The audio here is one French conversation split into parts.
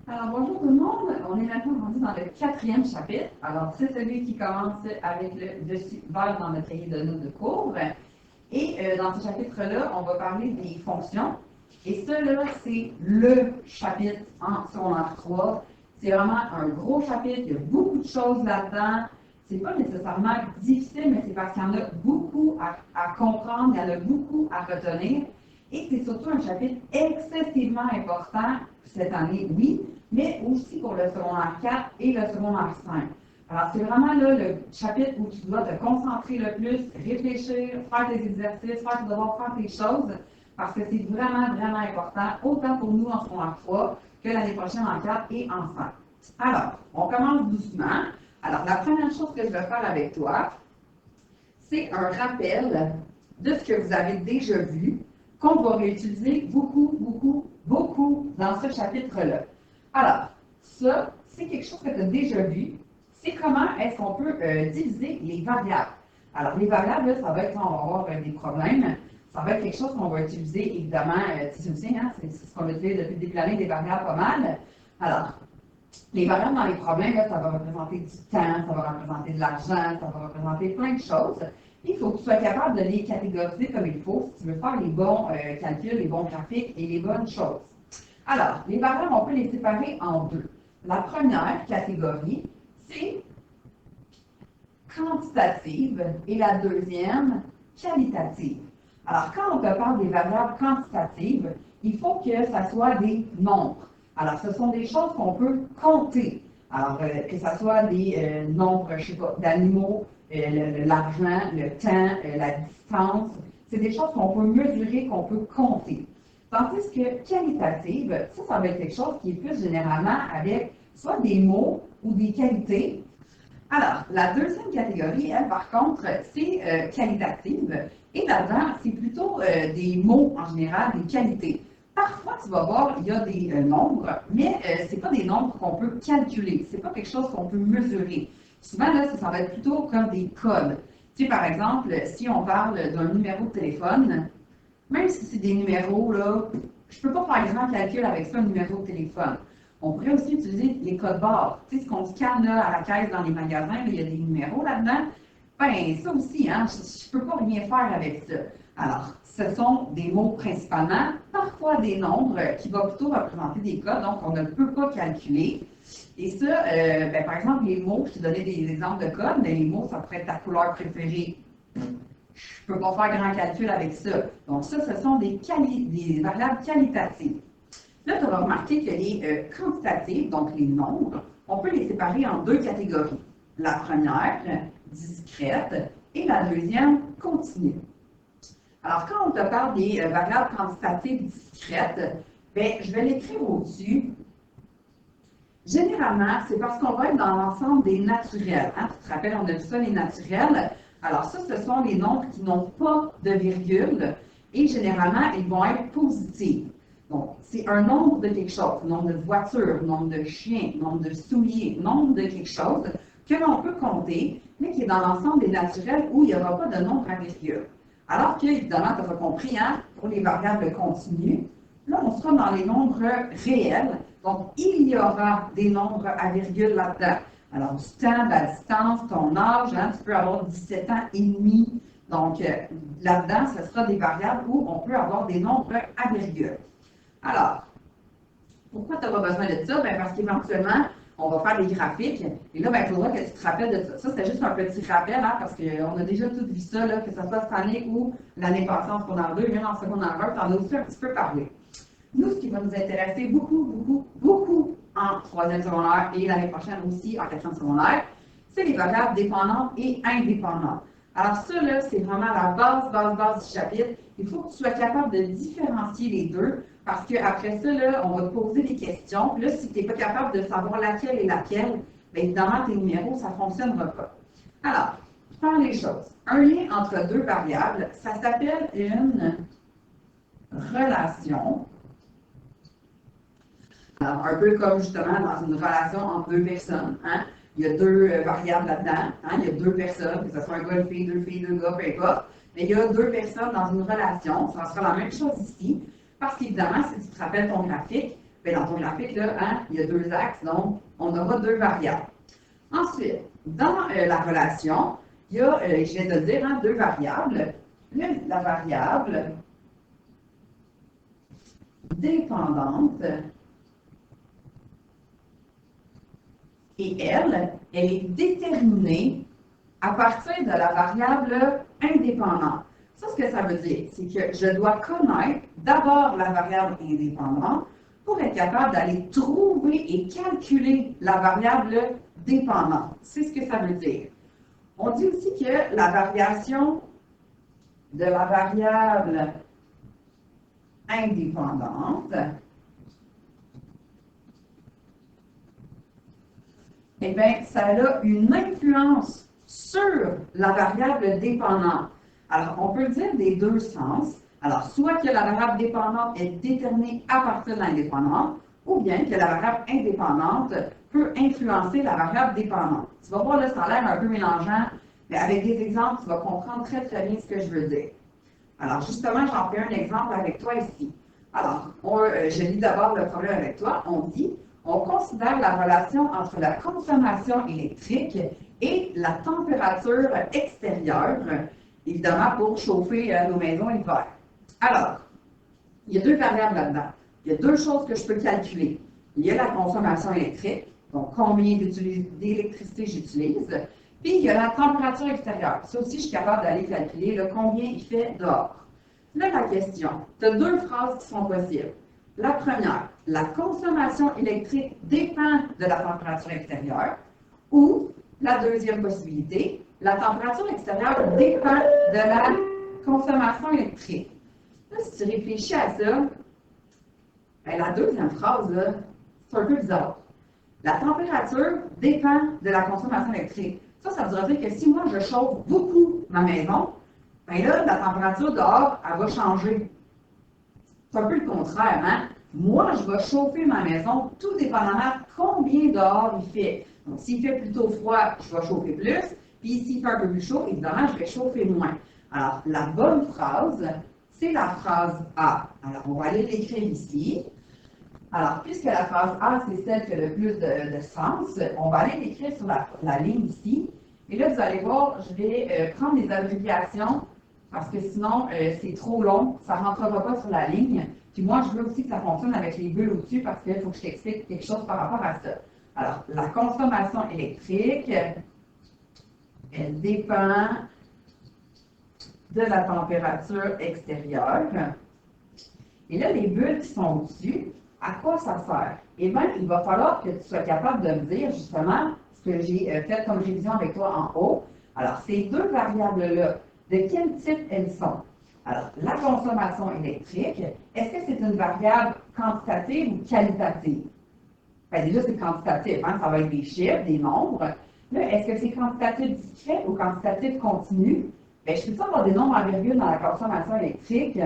Alors, bonjour tout le monde. On est maintenant rendu dans le quatrième chapitre. Alors, c'est celui qui commence avec le dessus vert dans notre cahier de notes de cours. Et dans ce chapitre-là, on va parler des fonctions. Et ça, là, c'est le chapitre en secondaire 3. C'est vraiment un gros chapitre. Il y a beaucoup de choses là-dedans. C'est pas nécessairement difficile, mais c'est parce qu'il y en a beaucoup à comprendre, il y en a beaucoup à retenir. Et c'est surtout un chapitre excessivement important cette année, oui, mais aussi pour le secondaire 4 et le secondaire 5. Alors, c'est vraiment là le chapitre où tu dois te concentrer le plus, réfléchir, faire tes exercices, faire tes devoirs, faire tes choses, parce que c'est vraiment, vraiment important, autant pour nous en secondaire 3 que l'année prochaine en 4 et en 5. Alors, on commence doucement. Alors, la première chose que je vais faire avec toi, c'est un rappel de ce que vous avez déjà vu, qu'on va réutiliser beaucoup, beaucoup, beaucoup dans ce chapitre-là. Alors, ça, c'est quelque chose que tu as déjà vu. C'est comment est-ce qu'on peut diviser les variables. Alors, les variables, là, ça va être quand on va avoir des problèmes. Ça va être quelque chose qu'on va utiliser, évidemment, tu le sais, hein, c'est ce qu'on utilise depuis le début de l'année, des variables pas mal. Alors, les variables dans les problèmes, là, ça va représenter du temps, ça va représenter de l'argent, ça va représenter plein de choses. Il faut que tu sois capable de les catégoriser comme il faut si tu veux faire les bons calculs, les bons graphiques et les bonnes choses. Alors, les variables, on peut les séparer en deux. La première catégorie, c'est quantitative et la deuxième, qualitative. Alors, quand on te parle des variables quantitatives, il faut que ça soit des nombres. Alors, ce sont des choses qu'on peut compter. Alors, que ce soit des nombres, je ne sais pas, d'animaux, l'argent, le temps, la distance, c'est des choses qu'on peut mesurer, qu'on peut compter. Tandis que qualitative, ça va être quelque chose qui est plus généralement avec soit des mots ou des qualités. Alors, la deuxième catégorie, elle, par contre, c'est qualitative. Et là-dedans, c'est plutôt des mots en général, des qualités. Parfois, tu vas voir, il y a des nombres, mais ce n'est pas des nombres qu'on peut calculer. Ce n'est pas quelque chose qu'on peut mesurer. Souvent, là, ça va être plutôt comme des codes. Tu sais, par exemple, si on parle d'un numéro de téléphone, même si c'est des numéros, là, je ne peux pas faire grand calcul avec ça, un numéro de téléphone. On pourrait aussi utiliser les codes barres. Tu sais, ce qu'on scanne là, à la caisse dans les magasins, là, il y a des numéros là-dedans. Ben, ça aussi, hein, je ne peux pas rien faire avec ça. Alors, ce sont des mots principalement, parfois des nombres qui vont plutôt représenter des codes, donc on ne peut pas calculer. Et ça, ben, par exemple, les mots, je te donnais des exemples de codes, mais les mots, ça pourrait être ta couleur préférée. Je ne peux pas faire grand calcul avec ça. Donc, ça, ce sont des variables qualitatives. Là, tu vas remarquer que les quantitatives, donc les nombres, on peut les séparer en deux catégories. La première, discrète, et la deuxième, continue. Alors, quand on te parle des variables quantitatives discrètes, bien, je vais l'écrire au-dessus. Généralement, c'est parce qu'on va être dans l'ensemble des naturels. Hein? Tu te rappelles, on a vu ça, les naturels. Alors, ça, ce sont les nombres qui n'ont pas de virgule et généralement, ils vont être positifs. Donc, c'est un nombre de quelque chose, nombre de voitures, nombre de chiens, nombre de souliers, nombre de quelque chose que l'on peut compter, mais qui est dans l'ensemble des naturels où il n'y aura pas de nombre à virgule. Alors que, évidemment, tu as compris, hein, pour les variables continues, là, on sera dans les nombres réels. Donc, il y aura des nombres à virgule là-dedans. Alors, du temps, de la distance, ton âge, hein, tu peux avoir 17 ans et demi. Donc, là-dedans, ce sera des variables où on peut avoir des nombres à virgule. Alors, pourquoi tu n'as pas besoin de ça? Bien, parce qu'éventuellement, on va faire des graphiques. Et là, il faudra que tu te rappelles de ça. Ça, c'était juste un petit rappel, hein, parce qu'on a déjà tout vu ça, là, que ce soit cette année ou l'année passée en secondaire 2, même en secondaire 1, tu en as aussi un petit peu parlé. Nous, ce qui va nous intéresser beaucoup, beaucoup, beaucoup en troisième secondaire et l'année prochaine aussi en quatrième secondaire, c'est les variables dépendantes et indépendantes. Alors ça, là, c'est vraiment la base du chapitre. Il faut que tu sois capable de différencier les deux parce qu'après ça, là, on va te poser des questions. Puis là, si tu n'es pas capable de savoir laquelle est laquelle, bien évidemment, tes numéros, ça ne fonctionnera pas. Alors, faire les choses. Un lien entre deux variables, ça s'appelle une relation. Alors, un peu comme justement dans une relation entre deux personnes. Hein? Il y a deux variables là-dedans. Hein? Il y a deux personnes, que ce soit un gars, une fille, deux gars, peu importe. Mais il y a deux personnes dans une relation. Ça sera la même chose ici. Parce qu'évidemment, si tu te rappelles ton graphique, Bien, dans ton graphique, là, hein, il y a deux axes, donc on aura deux variables. Ensuite, dans la relation, il y a, je viens de le dire, hein, deux variables. La variable dépendante, et elle est déterminée à partir de la variable indépendante. Ça, ce que ça veut dire, c'est que je dois connaître d'abord la variable indépendante pour être capable d'aller trouver et calculer la variable dépendante. C'est ce que ça veut dire. On dit aussi que la variation de la variable indépendante, eh bien, ça a une influence sur la variable dépendante. Alors, on peut le dire des deux sens. Alors, soit que la variable dépendante est déterminée à partir de l'indépendante, ou bien que la variable indépendante peut influencer la variable dépendante. Tu vas voir, là, ça a l'air un peu mélangeant, mais avec des exemples, tu vas comprendre très, très bien ce que je veux dire. Alors, justement, j'en fais un exemple avec toi ici. Alors, je lis d'abord le problème avec toi. On dit, on considère la relation entre la consommation électrique et la température extérieure, évidemment pour chauffer nos maisons l'hiver. Alors, il y a deux variables là-dedans. Il y a deux choses que je peux calculer. Il y a la consommation électrique, donc combien d'électricité j'utilise, puis il y a la température extérieure. Ça aussi, je suis capable d'aller calculer combien il fait dehors. Là, la question, tu as deux phrases qui sont possibles. La première, la consommation électrique dépend de la température extérieure, ou la deuxième possibilité, la température extérieure dépend de la consommation électrique. Là, si tu réfléchis à ça, bien, la deuxième phrase, c'est un peu bizarre. La température dépend de la consommation électrique. Ça voudrait dire que si moi, je chauffe beaucoup ma maison, bien là, la température dehors, elle va changer. C'est un peu le contraire, hein? Moi, je vais chauffer ma maison tout dépendamment combien dehors il fait. Donc, s'il fait plutôt froid, je vais chauffer plus. Puis, s'il fait un peu plus chaud, évidemment, je vais chauffer moins. Alors, la bonne phrase, c'est la phrase A. Alors, on va aller l'écrire ici. Alors, puisque la phrase A, c'est celle qui a le plus de sens, on va aller l'écrire sur la ligne ici. Et là, vous allez voir, je vais prendre des abréviations parce que sinon, c'est trop long, ça ne rentrera pas sur la ligne. Puis moi, je veux aussi que ça fonctionne avec les bulles au-dessus parce qu'il faut que je t'explique quelque chose par rapport à ça. Alors, la consommation électrique, elle dépend de la température extérieure. Et là, les bulles qui sont au-dessus, à quoi ça sert? Eh bien, il va falloir que tu sois capable de me dire justement ce que j'ai fait comme révision avec toi en haut. Alors, ces deux variables-là, de quel type elles sont? Alors, la consommation électrique, est-ce que c'est une variable quantitative ou qualitative? Bien, déjà, c'est quantitatif, hein? Ça va être des chiffres, des nombres. Là, est-ce que c'est quantitatif discret ou quantitatif continu? Bien, je peux avoir des nombres en virgule dans la consommation électrique?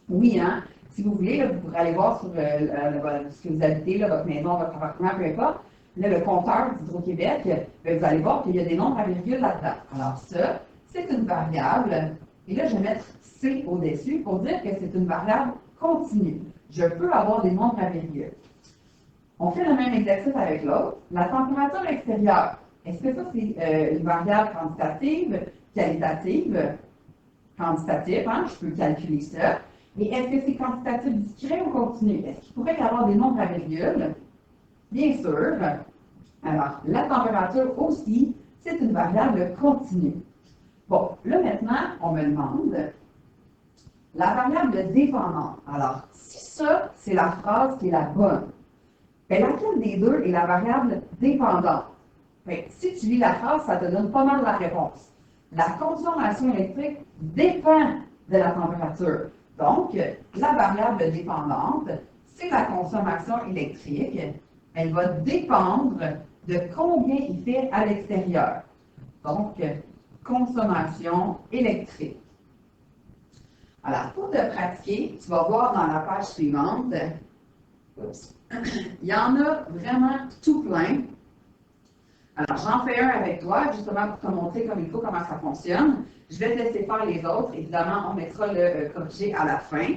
Oui, hein? Si vous voulez, là, vous pourrez aller voir sur ce que vous habitez, là, votre maison, votre appartement, peu importe. Là, le compteur d'Hydro-Québec, vous allez voir qu'il y a des nombres à virgule là-dedans. Alors ça, c'est une variable. Et là, je vais mettre C au-dessus pour dire que c'est une variable continue. Je peux avoir des nombres à virgule. On fait le même exercice avec l'autre. La température extérieure. Est-ce que ça, c'est une variable quantitative, qualitative? Quantitative, hein? Je peux calculer ça. Mais est-ce que c'est quantitatif discret ou continu? Est-ce qu'il pourrait y avoir des nombres à virgule? Bien sûr. Alors, la température aussi, c'est une variable continue. Bon, là maintenant, on me demande la variable dépendante. Alors, si ça, c'est la phrase qui est la bonne, bien, laquelle des deux est la variable dépendante? Bien, si tu lis la phrase, ça te donne pas mal la réponse. La consommation électrique dépend de la température. Donc, la variable dépendante, c'est la consommation électrique. Elle va dépendre de combien il fait à l'extérieur. Donc, consommation électrique. Alors, pour te pratiquer, tu vas voir dans la page suivante, il y en a vraiment tout plein. Alors, j'en fais un avec toi, justement pour te montrer comme il faut, comment ça fonctionne. Je vais te laisser faire les autres. Évidemment, on mettra le corrigé à la fin.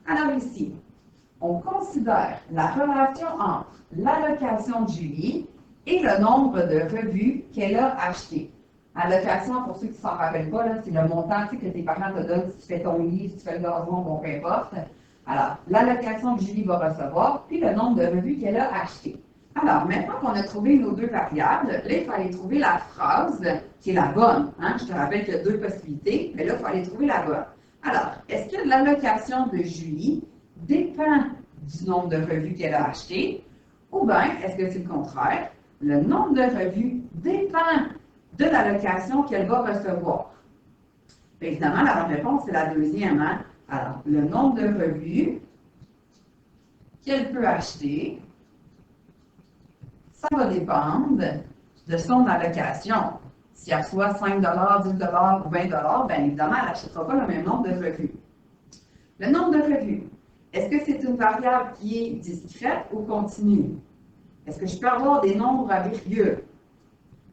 Alors ici, on considère la relation entre l'allocation de Julie et le nombre de revues qu'elle a achetées. Allocation, pour ceux qui ne s'en rappellent pas, c'est le montant que tes parents te donnent si tu fais ton lit, si tu fais le gazon, bon, peu importe. Alors, l'allocation que Julie va recevoir, puis le nombre de revues qu'elle a achetées. Alors, maintenant qu'on a trouvé nos deux variables, là, il faut aller trouver la phrase qui est la bonne. Hein? Je te rappelle qu'il y a deux possibilités, mais là, il faut aller trouver la bonne. Alors, est-ce que l'allocation de Julie dépend du nombre de revues qu'elle a achetées, ou bien est-ce que c'est le contraire? Le nombre de revues dépend de l'allocation qu'elle va recevoir. Bien, évidemment, la bonne réponse, c'est la deuxième. Hein? Alors, le nombre de revues qu'elle peut acheter, ça va dépendre de son allocation. Si elle reçoit 5 $, 10 $ ou 20 $, bien évidemment, elle n'achètera pas le même nombre de revues. Le nombre de revues, est-ce que c'est une variable qui est discrète ou continue? Est-ce que je peux avoir des nombres à virgule?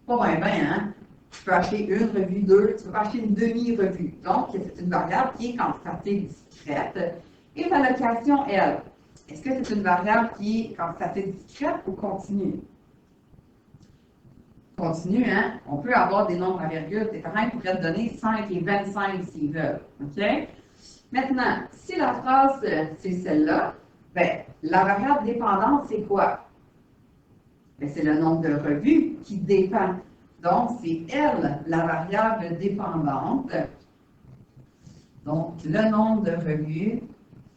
Pas bien, hein? Tu peux acheter une revue, deux, tu peux acheter une demi-revue. Donc, c'est une variable qui est quantitative discrète. Et l'allocation, elle, est-ce que c'est une variable qui est quantitative discrète ou continue? Continue, hein? On peut avoir des nombres à virgule. Tes parents pourraient te donner 5 et 25 s'ils veulent. OK? Maintenant, si la phrase, c'est celle-là, bien, la variable dépendante, c'est quoi? Bien, c'est le nombre de revues qui dépend. Donc, c'est elle, la variable dépendante. Donc, le nombre de revues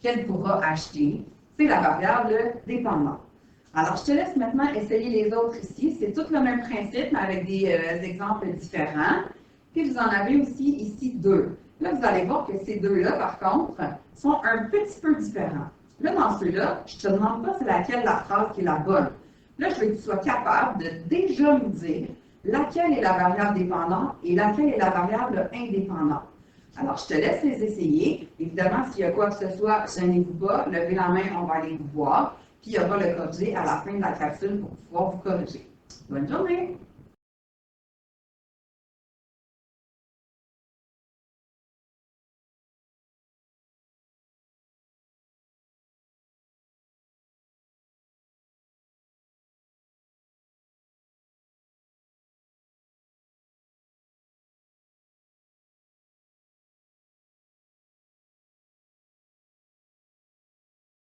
qu'elle pourra acheter, c'est la variable dépendante. Alors, je te laisse maintenant essayer les autres ici. C'est tout le même principe, mais avec des exemples différents. Puis, vous en avez aussi ici deux. Là, vous allez voir que ces deux-là, par contre, sont un petit peu différents. Là, dans ceux-là, je ne te demande pas c'est laquelle la phrase qui est la bonne. Là, je veux que tu sois capable de déjà me dire laquelle est la variable dépendante et laquelle est la variable indépendante. Alors, je te laisse les essayer. Évidemment, s'il y a quoi que ce soit, gênez-vous pas, levez la main, on va aller vous voir. Puis, il y aura le corriger à la fin de la capsule pour pouvoir vous corriger. Bonne journée!